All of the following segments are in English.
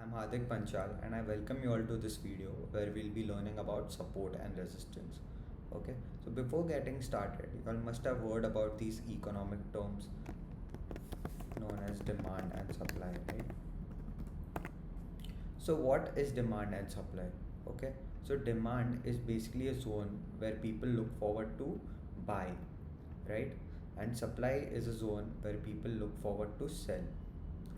I'm Hardik Panchal and I welcome you all to this video where we'll be learning about support and resistance. Okay, so before getting started, you all must have heard about these economic terms known as demand and supply, right? So, what is demand and supply? Okay, so demand is basically a zone where people look forward to buy, right? And supply is a zone where people look forward to sell.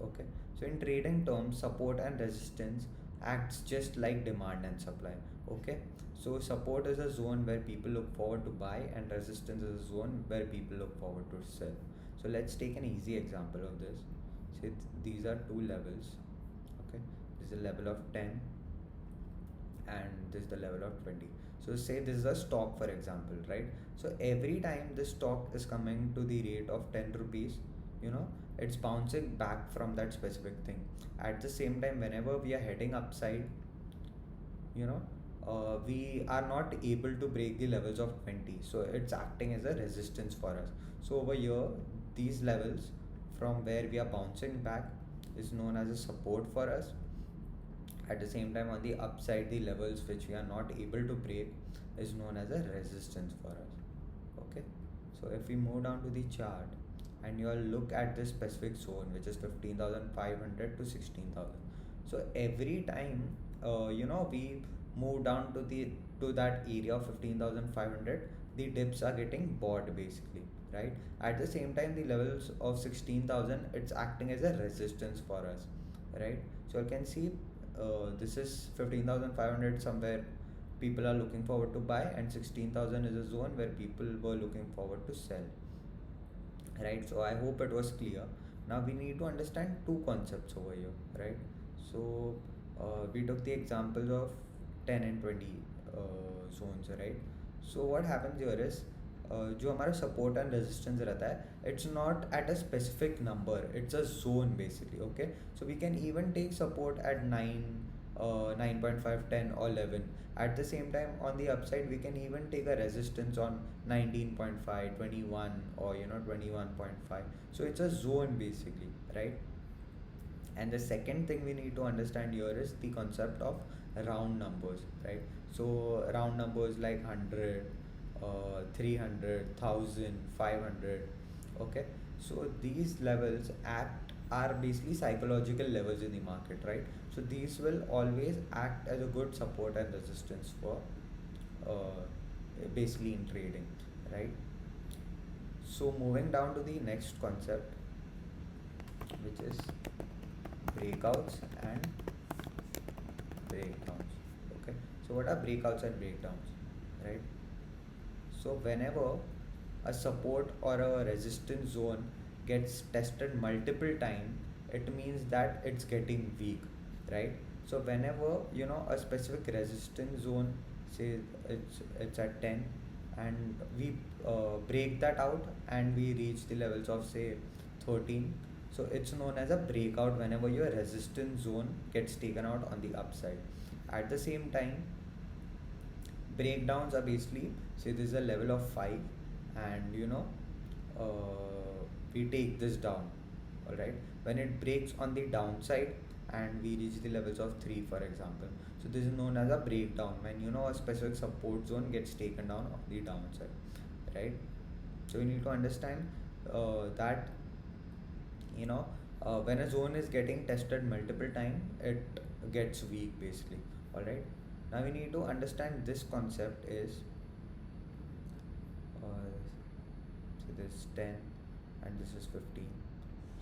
Okay, so in trading terms, support and resistance acts just like demand and supply. Okay, so support is a zone where people look forward to buy, and resistance is a zone where people look forward to sell. So let's take an easy example of this. Say these are two levels. Okay, this is a level of 10 and this is the level of 20. So say this is a stock, for example, right? So every time this stock is coming to the rate of 10 rupees, you know, it's bouncing back from that specific thing. At the same time, whenever we are heading upside, you know, we are not able to break the levels of 20, so it's acting as a resistance for us. So over here, these levels from where we are bouncing back is known as a support for us. At the same time, on the upside, the levels which we are not able to break is known as a resistance for us. Okay, so if we move down to the chart and you all look at this specific zone, which is 15,500 to 16,000. So every time, we move down to that area of 15,500, the dips are getting bought basically, right? At the same time, the levels of 16,000, it's acting as a resistance for us, right? So you can see this is 15,500 somewhere people are looking forward to buy, and 16,000 is a zone where people were looking forward to sell, right? So I hope it was clear. Now we need to understand two concepts over here, right? So we took the examples of 10 and 20 zones, right? So what happens here is जो हमारा support and resistance रहता है, it's not at a specific number, it's a zone basically. Okay, so we can even take support at 9, 9.5, 10 or 11. At the same time, on the upside, we can even take a resistance on 19.5, 21, or 21.5. So it's a zone basically, right? And the second thing we need to understand here is the concept of round numbers, right? So round numbers like 100, 300, 1000, 500. Okay, so these levels act are basically psychological levels in the market, right? So these will always act as a good support and resistance for uh, basically in trading, right? So moving down to the next concept, which is breakouts and breakdowns. Okay, so what are breakouts and breakdowns, right? So whenever a support or a resistance zone gets tested multiple times, it means that it's getting weak, right? So whenever a specific resistance zone, say it's at 10, and we break that out and we reach the levels of say 13, so it's known as a breakout whenever your resistance zone gets taken out on the upside. At the same time, breakdowns are basically, say this is a level of 5, and we take this down. All right, when it breaks on the downside and we reach the levels of 3, for example, so this is known as a breakdown when a specific support zone gets taken down on the downside, right? So we need to understand that when a zone is getting tested multiple times, it gets weak basically. All right, now we need to understand this concept is so this is 10 and this is 15.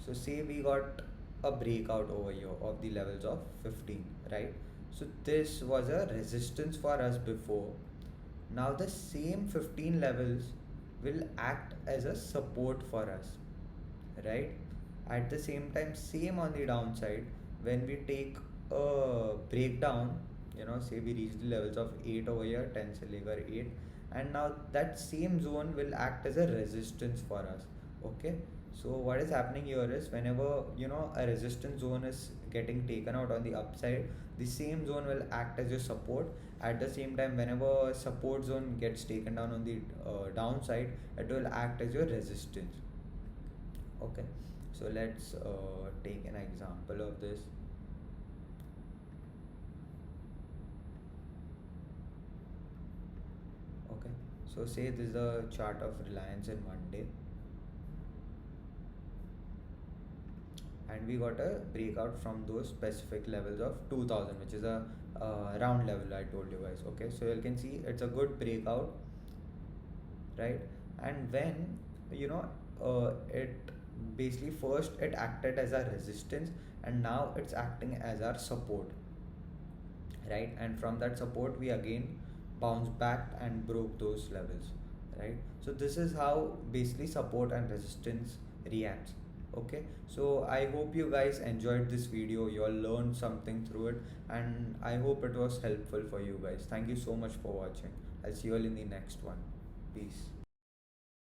So say we got a breakout over here of the levels of 15, right? So this was a resistance for us before. Now the same 15 levels will act as a support for us, right? At the same time, same on the downside, when we take a breakdown, say we reach the levels of 8 over here, 10 se lekar 8, and now that same zone will act as a resistance for us. Okay, so what is happening here is whenever a resistance zone is getting taken out on the upside, the same zone will act as your support. At the same time, whenever a support zone gets taken down on the downside, it will act as your resistance. Okay, so let's take an example of this. So say this is a chart of Reliance in one day, and we got a breakout from those specific levels of 2000, which is a round level I told you guys. Okay, so you can see it's a good breakout, right? And when it basically first it acted as a resistance, and now it's acting as our support, right? And from that support we again bounced back and broke those levels, right? So this is how basically support and resistance reacts. Okay, so I hope you guys enjoyed this video, you all learned something through it, and I hope it was helpful for you guys. Thank you so much for watching. I'll see you all in the next one. Peace.